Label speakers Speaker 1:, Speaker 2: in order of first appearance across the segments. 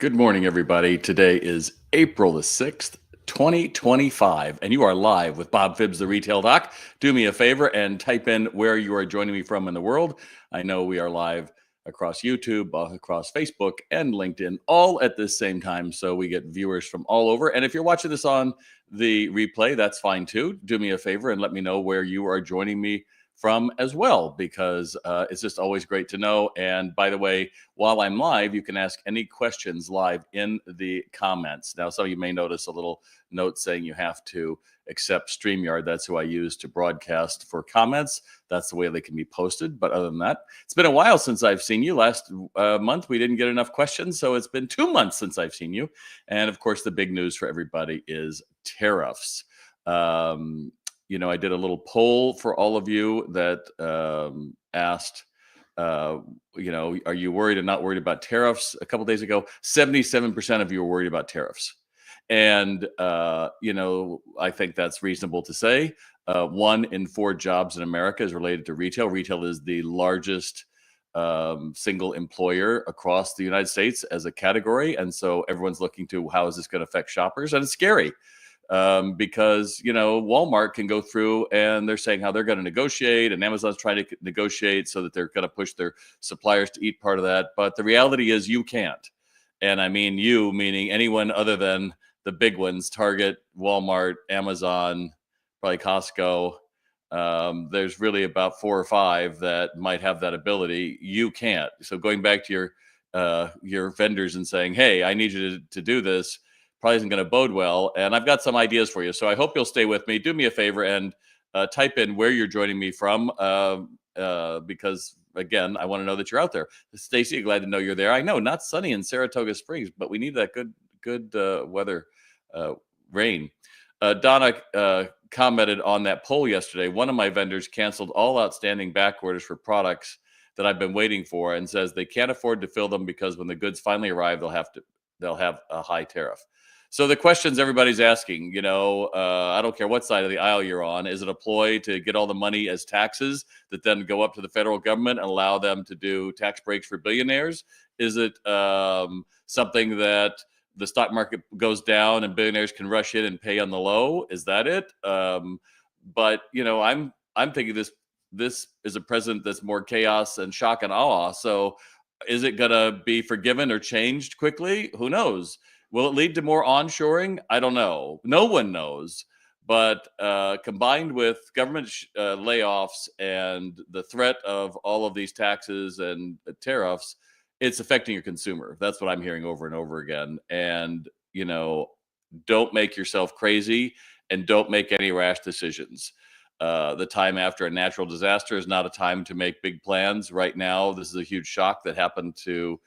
Speaker 1: Good morning, everybody. Today is April the 6th, 2025, and you are live with Bob Phibbs, the Retail Doc. Do me a favor and type in where you are joining me from in the world. I know we are live across YouTube, across Facebook, and LinkedIn, all at the same time. So we get viewers from all over. And if you're watching this on the replay, that's fine too. Do me a favor and let me know where you are joining me from as well, because it's just always great to know. And by the way, while I'm live, you can ask any questions live in the comments. Now, some of you may notice a little note saying you have to accept StreamYard. That's who I use to broadcast for comments. That's the way they can be posted. But other than that, it's been a while since I've seen you. Last month, we didn't get enough questions. So it's been 2 months since I've seen you. And of course, the big news for everybody is tariffs. I did a little poll for all of you that asked, are you worried or not worried about tariffs? A couple days ago, 77% of you are worried about tariffs. And, I think that's reasonable to say. 1 in 4 jobs in America is related to retail. Retail is the largest single employer across the United States as a category. And so everyone's looking to how is this going to affect shoppers? And it's scary. Because Walmart can go through and they're saying how they're going to negotiate, and Amazon's trying to negotiate so that they're going to push their suppliers to eat part of that. But the reality is you can't. And I mean you, meaning anyone other than the big ones: Target, Walmart, Amazon, probably Costco. There's really about 4 or 5 that might have that ability. You can't. So going back to your vendors and saying, hey, I need you to do this, probably isn't going to bode well. And I've got some ideas for you. So I hope you'll stay with me. Do me a favor and type in where you're joining me from, because, again, I want to know that you're out there. Stacy, glad to know you're there. I know, not sunny in Saratoga Springs, but we need that good weather, rain. Donna commented on that poll yesterday. One of my vendors canceled all outstanding back orders for products that I've been waiting for, and says they can't afford to fill them because when the goods finally arrive, they'll have a high tariff. So the questions everybody's asking, I don't care what side of the aisle you're on. Is it a ploy to get all the money as taxes that then go up to the federal government and allow them to do tax breaks for billionaires? Is it something that the stock market goes down and billionaires can rush in and pay on the low? Is that it? But I'm thinking this is a president that's more chaos and shock and awe. So is it going to be forgiven or changed quickly? Who knows? Will it lead to more onshoring? I don't know. No one knows. But combined with government layoffs and the threat of all of these taxes and tariffs, it's affecting your consumer. That's what I'm hearing over and over again. And, don't make yourself crazy and don't make any rash decisions. The time after a natural disaster is not a time to make big plans. Right now, this is a huge shock that happened to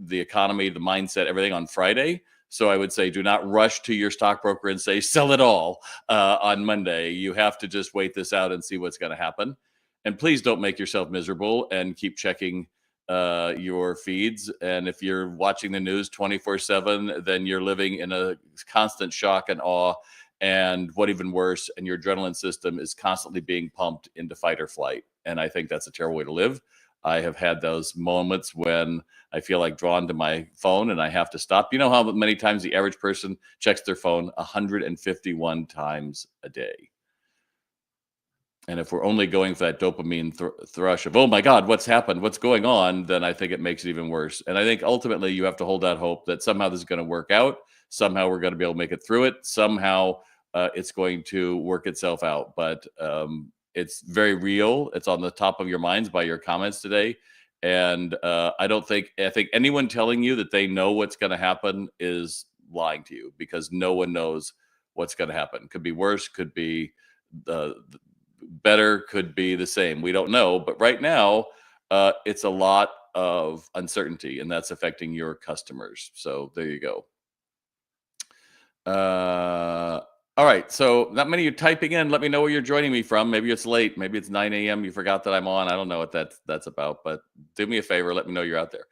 Speaker 1: the economy, the mindset, everything on Friday. So I would say do not rush to your stockbroker and say, sell it all on Monday. You have to just wait this out and see what's going to happen. And please don't make yourself miserable and keep checking your feeds. And if you're watching the news 24/7, then you're living in a constant shock and awe. And what even worse, and your adrenaline system is constantly being pumped into fight or flight. And I think that's a terrible way to live. I have had those moments when I feel like drawn to my phone and I have to stop. You know how many times the average person checks their phone? 151 times a day. And if we're only going for that dopamine thrush of, oh my God, what's happened? What's going on? Then I think it makes it even worse. And I think ultimately you have to hold out hope that somehow this is going to work out. Somehow we're going to be able to make it through it. Somehow it's going to work itself out. But it's very real. It's on the top of your minds by your comments today. And I think anyone telling you that they know what's going to happen is lying to you, because no one knows what's going to happen. Could be worse, could be better, could be the same. We don't know. But right now, it's a lot of uncertainty, and that's affecting your customers. So there you go. All right. So not many of you typing in. Let me know where you're joining me from. Maybe it's late. Maybe it's 9 a.m. You forgot that I'm on. I don't know what that's about, but do me a favor. Let me know you're out there.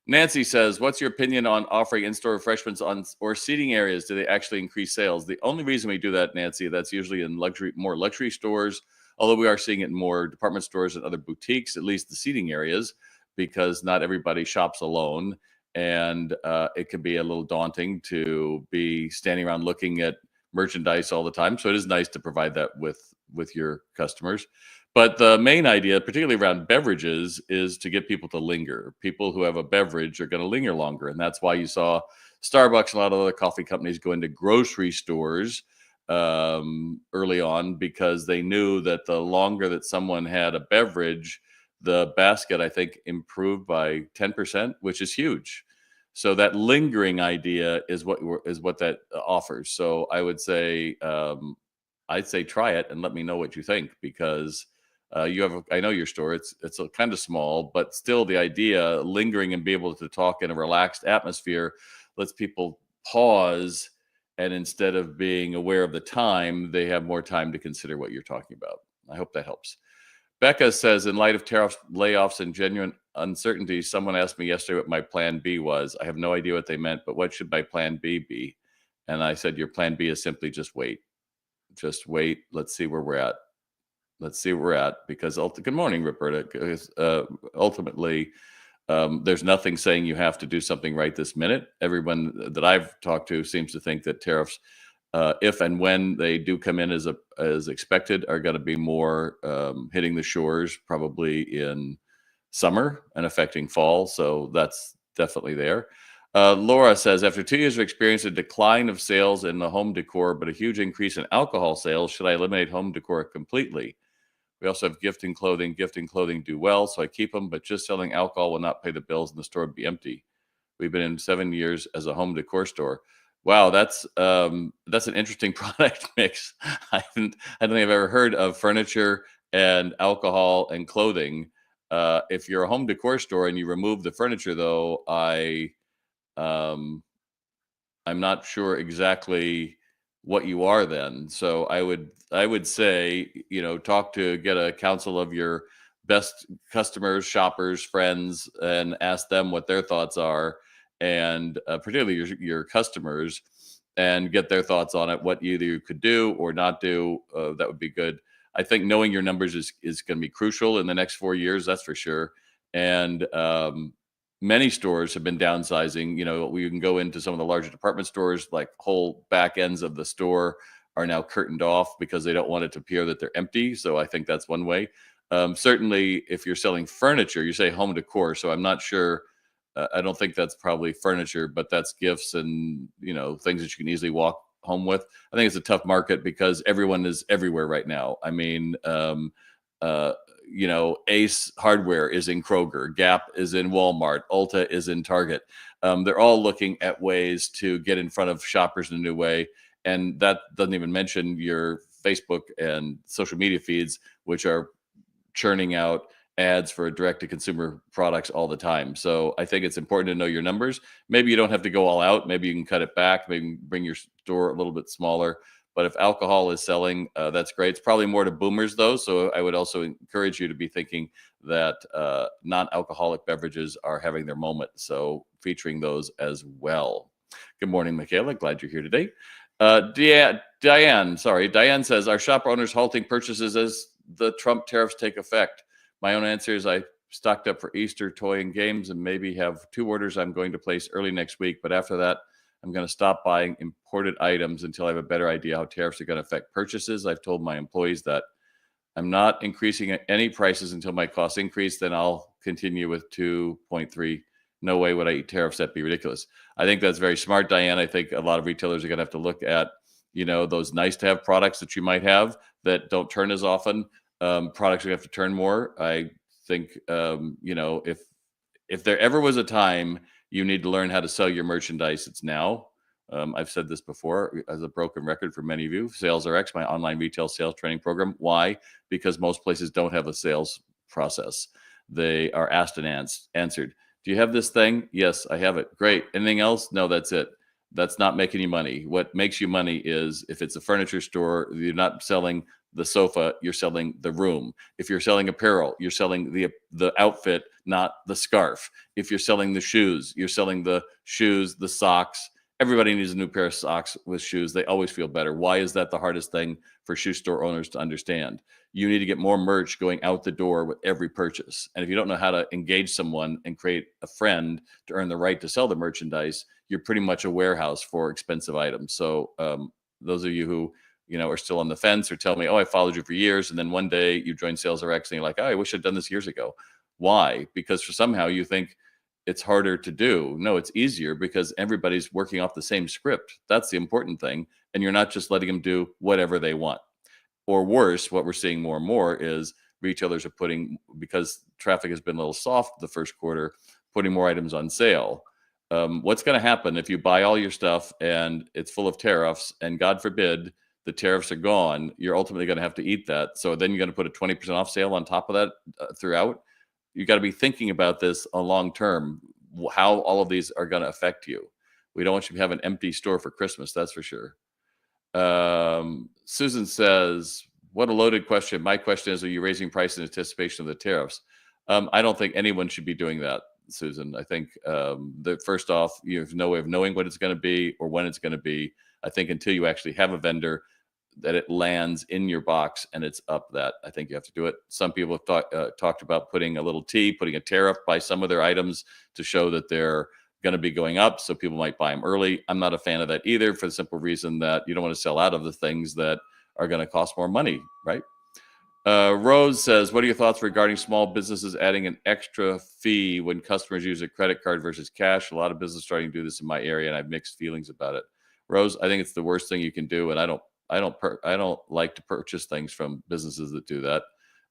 Speaker 1: Nancy says, what's your opinion on offering in-store refreshments or seating areas? Do they actually increase sales? The only reason we do that, Nancy, that's usually in more luxury stores, although we are seeing it in more department stores and other boutiques, at least the seating areas, because not everybody shops alone. and it can be a little daunting to be standing around looking at merchandise all the time. So it is nice to provide that with your customers. But the main idea, particularly around beverages, is to get people to linger. People who have a beverage are going to linger longer, and that's why you saw Starbucks and a lot of other coffee companies go into grocery stores early on, because they knew that the longer that someone had a beverage, the basket, I think, improved by 10%, which is huge. So that lingering idea is what that offers. So I'd say try it and let me know what you think, because I know your store. It's a kind of small, but still the idea lingering and be able to talk in a relaxed atmosphere lets people pause, and instead of being aware of the time, they have more time to consider what you're talking about. I hope that helps. Becca says, in light of tariffs, layoffs, and genuine uncertainty, someone asked me yesterday what my plan B was. I have no idea what they meant, but what should my plan B be? And I said, your plan B is simply just wait. Just wait. Let's see where we're at. Let's see where we're at. Because good morning, Roberta. Ultimately, there's nothing saying you have to do something right this minute. Everyone that I've talked to seems to think that tariffs, if and when they do come in as expected, are going to be more hitting the shores probably in summer and affecting fall. So that's definitely there. Laura says, after 2 years of experience, a decline of sales in the home decor, but a huge increase in alcohol sales, should I eliminate home decor completely? We also have gifting clothing. Gifting clothing do well, so I keep them, but just selling alcohol will not pay the bills and the store would be empty. We've been in 7 years as a home decor store. Wow, that's an interesting product mix. I don't think I've ever heard of furniture and alcohol and clothing. If you're a home decor store and you remove the furniture, though, um, I'm not sure exactly what you are then. So I would say, get a council of your best customers, shoppers, friends, and ask them what their thoughts are, and particularly your customers, and get their thoughts on it. What either you could do or not do, that would be good. I think knowing your numbers is going to be crucial in the next 4 years. That's for sure. And many stores have been downsizing. We can go into some of the larger department stores, like whole back ends of the store are now curtained off because they don't want it to appear that they're empty. So I think that's one way. Certainly, if you're selling furniture, you say home decor. So I'm not sure. I don't think that's probably furniture, but that's gifts and things that you can easily walk home with. I think it's a tough market because everyone is everywhere right now. I mean, uh, Ace Hardware is in Kroger, Gap is in Walmart, Ulta is in Target. They're all looking at ways to get in front of shoppers in a new way. And that doesn't even mention your Facebook and social media feeds, which are churning out ads for direct to consumer products all the time. So I think it's important to know your numbers. Maybe you don't have to go all out. Maybe you can cut it back, maybe bring your store a little bit smaller. But if alcohol is selling, that's great. It's probably more to boomers, though. So I would also encourage you to be thinking that non-alcoholic beverages are having their moment. So featuring those as well. Good morning, Michaela. Glad you're here today. Diane says, are shop owners halting purchases as the Trump tariffs take effect? My own answer is I stocked up for Easter toy and games and maybe have 2 orders I'm going to place early next week. But after that, I'm going to stop buying imported items until I have a better idea how tariffs are going to affect purchases. I've told my employees that I'm not increasing any prices until my costs increase. Then I'll continue with 2.3. No way would I eat tariffs. That'd be ridiculous. I think that's very smart, Diane. I think a lot of retailers are going to have to look at, those nice to have products that you might have that don't turn as often. Products you have to turn more. I think, if there ever was a time you need to learn how to sell your merchandise, it's now. I've said this before as a broken record for many of you. Sales RX, my online retail sales training program. Why? Because most places don't have a sales process. They are asked and answered. Do you have this thing? Yes, I have it. Great. Anything else? No, that's it. That's not making you money. What makes you money is if it's a furniture store, you're not selling the sofa, you're selling the room. If you're selling apparel, you're selling the outfit, not the scarf. If you're selling the shoes, you're selling the shoes, the socks, Everybody needs a new pair of socks with shoes. They always feel better. Why is that the hardest thing for shoe store owners to understand? You need to get more merch going out the door with every purchase. And if you don't know how to engage someone and create a friend to earn the right to sell the merchandise, you're pretty much a warehouse for expensive items. So those of you who are still on the fence or tell me, oh, I followed you for years, and then one day you join Sales RX and you're like, oh, I wish I'd done this years ago. Why? Because for somehow you think it's harder to do. No, it's easier because everybody's working off the same script. That's the important thing. And you're not just letting them do whatever they want. Or worse, what we're seeing more and more is retailers are putting, because traffic has been a little soft the first quarter, putting more items on sale. What's going to happen if you buy all your stuff and it's full of tariffs, and God forbid the tariffs are gone? You're ultimately going to have to eat that. So then you're going to put a 20% off sale on top of that throughout. You got to be thinking about this on long term, how all of these are going to affect you. We don't want you to have an empty store for Christmas, that's for sure. Susan says, what a loaded question. My question is, are you raising price in anticipation of the tariffs? I don't think anyone should be doing that, Susan. I think that first off, you have no way of knowing what it's going to be or when it's going to be. I think until you actually have a vendor that it lands in your box and it's up, that I think you have to do it. Some people have talked about putting a little putting a tariff by some of their items to show that they're going to be going up, so people might buy them early. I'm not a fan of that either, for the simple reason that you don't want to sell out of the things that are going to cost more money, right? Rose says, what are your thoughts regarding small businesses adding an extra fee when customers use a credit card versus cash? A lot of businesses starting to do this in my area, and I have mixed feelings about it. Rose, I think it's the worst thing you can do, and I don't like to purchase things from businesses that do that.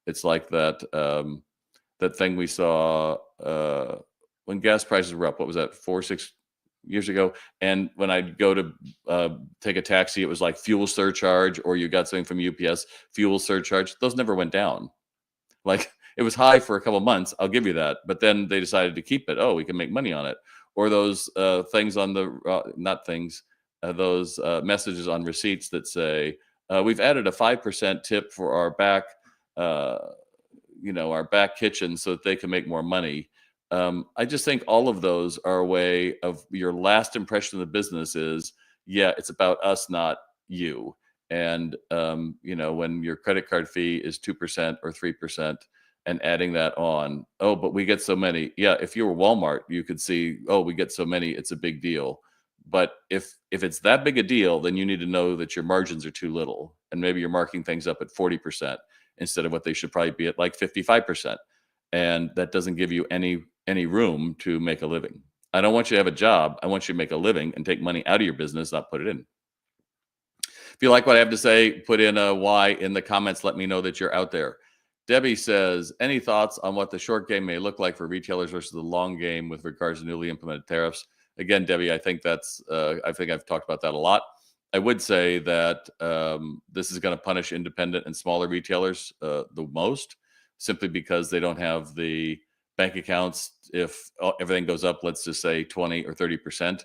Speaker 1: It's like that that thing we saw when gas prices were up. What was that, 4-6 years ago? And when I'd go to take a taxi, it was like fuel surcharge, or you got something from UPS, fuel surcharge. Those never went down. Like, it was high for a couple months, I'll give you that, but then they decided to keep it. Oh, we can make money on it. Or those things on the not things. Those messages on receipts that say, we've added a 5% tip for our back, our back kitchen so that they can make more money. I just think all of those are a way of your last impression of the business is, yeah, it's about us, not you. And, when your credit card fee is 2% or 3% and adding that on, oh, but we get so many. Yeah, if you were Walmart, you could see, oh, we get so many, it's a big deal. But if it's that big a deal, then you need to know that your margins are too little, and maybe you're marking things up at 40% instead of what they should probably be at like 55%, and that doesn't give you any room to make a living. I don't want you to have a job. I want you to make a living and take money out of your business, not put it in. If you like what I have to say, put in a Y in the comments. Let me know that you're out there. Debbie says, any thoughts on what the short game may look like for retailers versus the long game with regards to newly implemented tariffs? Again, Debbie, I think I've talked about that a lot. I would say that this is going to punish independent and smaller retailers the most, simply because they don't have the bank accounts. If everything goes up, let's just say 20 or 30%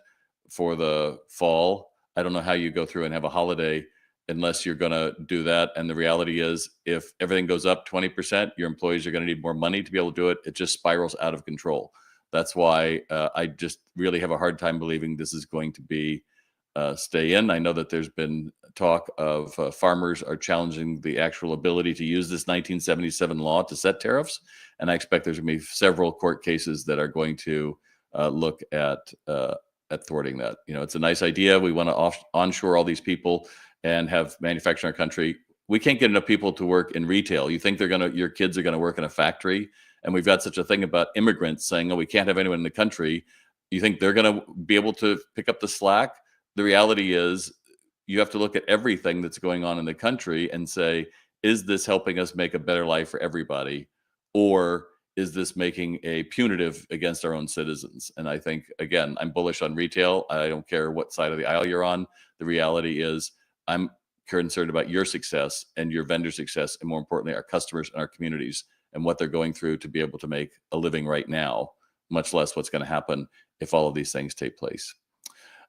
Speaker 1: for the fall, I don't know how you go through and have a holiday unless you're going to do that. And the reality is, if everything goes up 20%, your employees are going to need more money to be able to do it. It just spirals out of control. That's why I just really have a hard time believing this is going to be stay in. I know that there's been talk of farmers are challenging the actual ability to use this 1977 law to set tariffs. And I expect there's going to be several court cases that are going to look at thwarting that. It's a nice idea. We want to onshore all these people and have manufacturing in our country. We can't get enough people to work in retail. You think your kids are going to work in a factory? And we've got such a thing about immigrants saying, oh, we can't have anyone in the country. You think they're going to be able to pick up the slack? The reality is, you have to look at everything that's going on in the country and say, is this helping us make a better life for everybody? Or is this making a punitive against our own citizens? And I think, again, I'm bullish on retail. I don't care what side of the aisle you're on. The reality is, I'm concerned about your success and your vendor success, and more importantly, our customers and our communities and what they're going through to be able to make a living right now, much less what's going to happen if all of these things take place.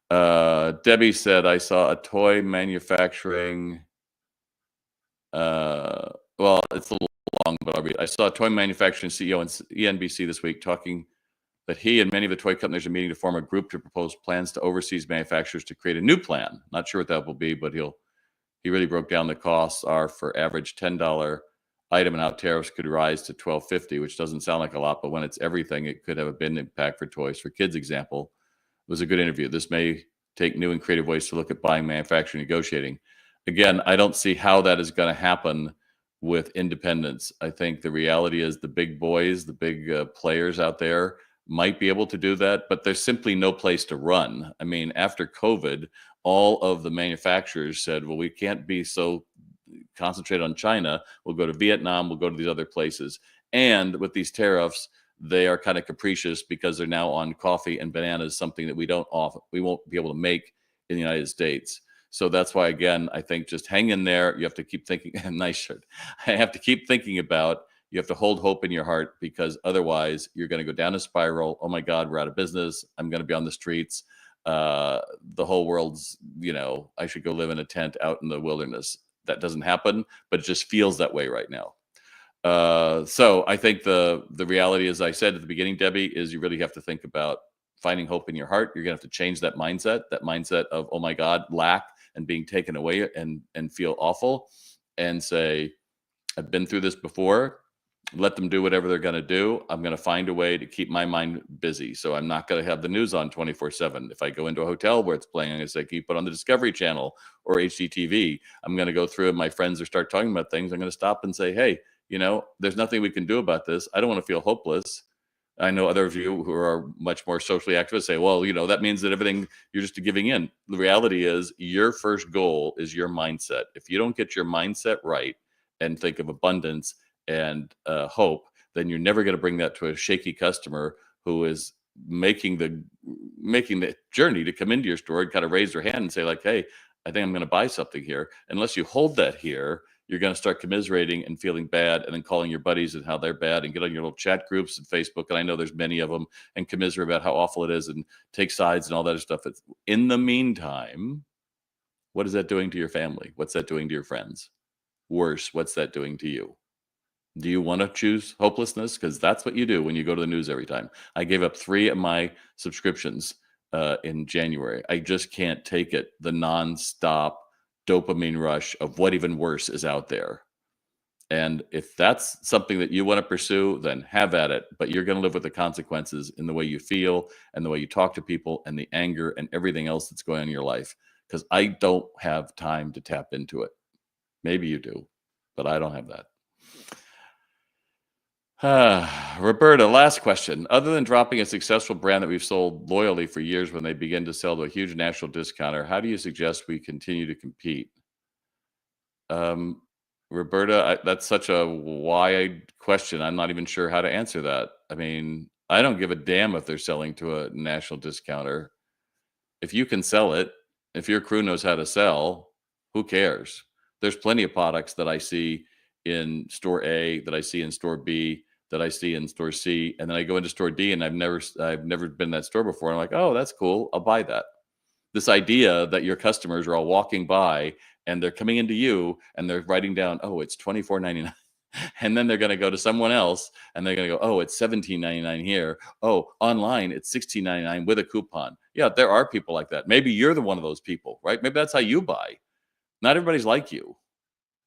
Speaker 1: Debbie said, I saw a toy manufacturing, well, it's a little long, but I'll read. I saw a toy manufacturing CEO on ENBC this week talking that he and many of the toy companies are meeting to form a group to propose plans to overseas manufacturers to create a new plan. Not sure what that will be, but he really broke down the costs are for average $10 item and how tariffs could rise to $12.50, which doesn't sound like a lot, but when it's everything, it could have a big impact for toys. For kids example, it was a good interview. This may take new and creative ways to look at buying, manufacturing, negotiating. Again, I don't see how that is going to happen with independence. I think the reality is the big boys, the big players out there might be able to do that, but there's simply no place to run. I mean, after COVID, all of the manufacturers said, well, we can't be so concentrated on China. We'll go to Vietnam, we'll go to these other places. And with these tariffs, they are kind of capricious because they're now on coffee and bananas, something that we won't be able to make in the United States. So that's why, again, I think just hang in there. You have to keep thinking, nice shirt. I have to keep thinking about, you have to hold hope in your heart, because otherwise you're going to go down a spiral. Oh my God, we're out of business. I'm going to be on the streets. The whole world's, I should go live in a tent out in the wilderness. That doesn't happen, but it just feels that way right now. So I think the reality, as I said at the beginning, Debbie, is you really have to think about finding hope in your heart. You're going to have to change that mindset of, oh my God, lack and being taken away and feel awful, and say, I've been through this before. Let them do whatever they're going to do. I'm going to find a way to keep my mind busy. So I'm not going to have the news on 24/7. If I go into a hotel where it's playing, I'm going to say, can you put on the Discovery Channel or HGTV? I'm going to go through and my friends are start talking about things. I'm going to stop and say, hey, there's nothing we can do about this. I don't want to feel hopeless. I know other of you who are much more socially active say, well, that means that everything, you're just giving in. The reality is your first goal is your mindset. If you don't get your mindset right and think of abundance and hope, then you're never going to bring that to a shaky customer who is making the journey to come into your store and kind of raise their hand and say like, hey, I think I'm going to buy something here. Unless you hold that here, you're going to start commiserating and feeling bad, and then calling your buddies and how they're bad, and get on your little chat groups and Facebook. And I know there's many of them, and commiserate about how awful it is and take sides and all that other stuff. In the meantime, what is that doing to your family? What's that doing to your friends? Worse, what's that doing to you? Do you want to choose hopelessness? Because that's what you do when you go to the news every time. I gave up 3 of my subscriptions in January. I just can't take it. The nonstop dopamine rush of what even worse is out there. And if that's something that you want to pursue, then have at it. But you're going to live with the consequences in the way you feel and the way you talk to people and the anger and everything else that's going on in your life. Because I don't have time to tap into it. Maybe you do, but I don't have that. Roberta, last question. Other than dropping a successful brand that we've sold loyally for years, when they begin to sell to a huge national discounter, how do you suggest we continue to compete? Roberta, that's such a wide question. I'm not even sure how to answer that. I mean, I don't give a damn if they're selling to a national discounter. If you can sell it, if your crew knows how to sell, who cares? There's plenty of products that I see in store A, that I see in store B, that I see in store C, and then I go into store D, and I've never been in that store before. And I'm like, oh, that's cool. I'll buy that. This idea that your customers are all walking by and they're coming into you and they're writing down, oh, it's $24.99. And then they're going to go to someone else and they're going to go, oh, it's $17.99 here. Oh, online, it's $16.99 with a coupon. Yeah, there are people like that. Maybe you're the one of those people, right? Maybe that's how you buy. Not everybody's like you.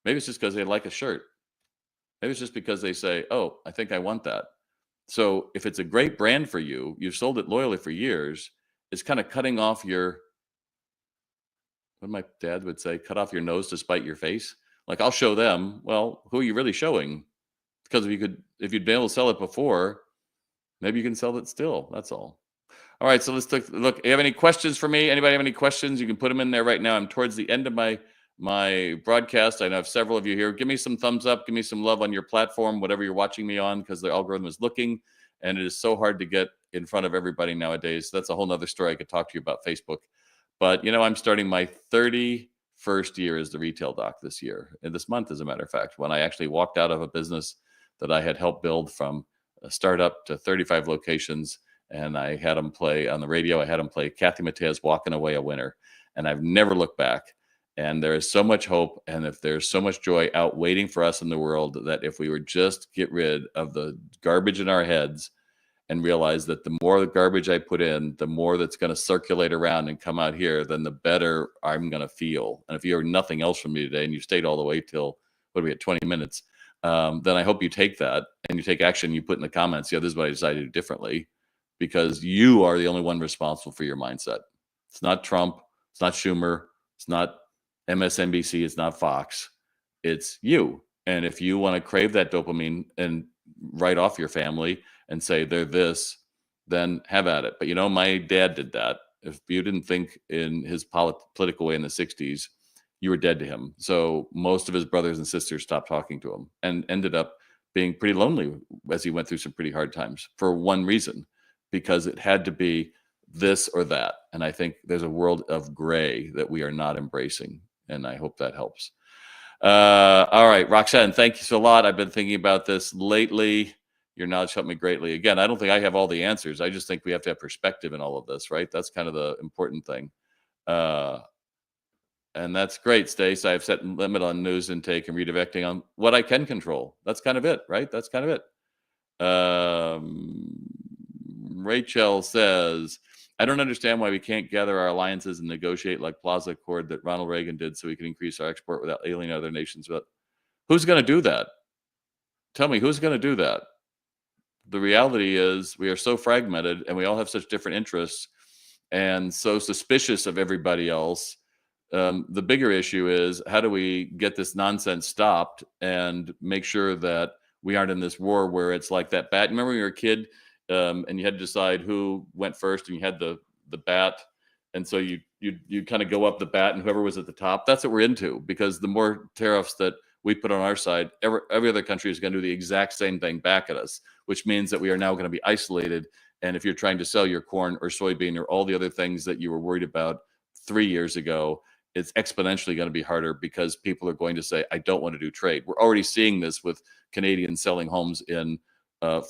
Speaker 1: Maybe it's just because they like a shirt. Maybe it's just because they say, oh, I think I want that. So if it's a great brand for you, you've sold it loyally for years, it's kind of cutting off what my dad would say, cut off your nose to spite your face. Like, I'll show them. Well, who are you really showing? Because if you'd been able to sell it before, maybe you can sell it still. That's all. All right. So let's look. You have any questions for me? Anybody have any questions? You can put them in there right now. I'm towards the end of my broadcast. I know I have several of you here. Give me some thumbs up. Give me some love on your platform, whatever you're watching me on, because the algorithm is looking, and it is so hard to get in front of everybody nowadays. That's a whole nother story I could talk to you about Facebook. But, I'm starting my 31st year as the retail doc this year, and this month, as a matter of fact, when I actually walked out of a business that I had helped build from a startup to 35 locations. And I had them play on the radio. I had them play Kathy Mattea's Walking Away a Winner. And I've never looked back. And there is so much hope. And if there's so much joy out waiting for us in the world, that if we would just get rid of the garbage in our heads and realize that the more garbage I put in, the more that's going to circulate around and come out here, then the better I'm going to feel. And if you heard nothing else from me today and you stayed all the way till, what are we at, 20 minutes, then I hope you take that and you take action. You put in the comments, yeah, this is what I decided to do differently, because you are the only one responsible for your mindset. It's not Trump. It's not Schumer. It's not MSNBC. It's not Fox. It's you. And if you want to crave that dopamine and write off your family and say they're this, then have at it. But you know, my dad did that. If you didn't think in his political way in the 60s, you were dead to him. So most of his brothers and sisters stopped talking to him and ended up being pretty lonely as he went through some pretty hard times for one reason, because it had to be this or that. And I think there's a world of gray that we are not embracing. And I hope that helps. All right, Roxanne, thank you so a lot. I've been thinking about this lately. Your knowledge helped me greatly. Again, I don't think I have all the answers. I just think we have to have perspective in all of this, right? That's kind of the important thing. And that's great, Stace. I've set limit on news intake and redirecting on what I can control. That's kind of it, right? That's kind of it. Rachel says, I don't understand why we can't gather our alliances and negotiate like Plaza Accord that Ronald Reagan did so we can increase our export without alienating other nations. But who's going to do that? Tell me, who's going to do that? The reality is we are so fragmented and we all have such different interests and so suspicious of everybody else. The bigger issue is, how do we get this nonsense stopped and make sure that we aren't in this war where it's like that bat. Remember when you were a kid and you had to decide who went first, and you had the bat, and so you kind of go up the bat, and whoever was at the top, that's what we're into, because the more tariffs that we put on our side, every other country is going to do the exact same thing back at us, which means that we are now going to be isolated. And if you're trying to sell your corn or soybean or all the other things that you were worried about 3 years ago, it's exponentially going to be harder, because people are going to say, I don't want to do trade. We're already seeing this with Canadians selling homes in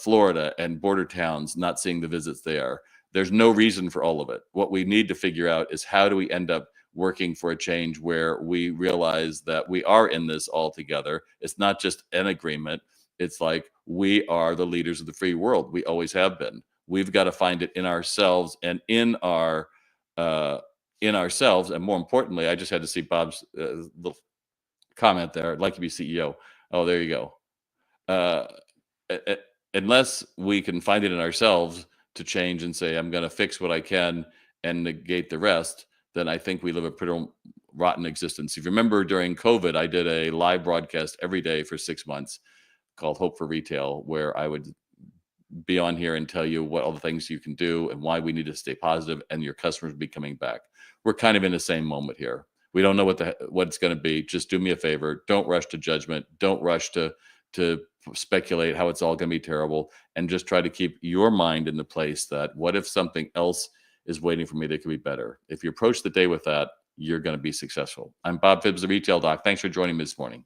Speaker 1: Florida and border towns, not seeing the visits there. There's no reason for all of it. What we need to figure out is, how do we end up working for a change where we realize that we are in this all together? It's not just an agreement. It's like, we are the leaders of the free world. We always have been. We've got to find it in ourselves and in ourselves. And more importantly, I just had to see Bob's little comment there. I'd like to be CEO. Oh, there you go. Unless we can find it in ourselves to change and say, I'm going to fix what I can and negate the rest, then I think we live a pretty rotten existence. If you remember, during COVID, I did a live broadcast every day for 6 months called Hope for Retail, where I would be on here and tell you what all the things you can do and why we need to stay positive, and your customers will be coming back. We're kind of in the same moment here. We don't know what it's going to be. Just do me a favor. Don't rush to judgment. Don't rush to speculate how it's all going to be terrible, and just try to keep your mind in the place that, what if something else is waiting for me that could be better? If you approach the day with that, you're going to be successful. I'm Bob Phibbs, the Retail Doc. Thanks for joining me this morning.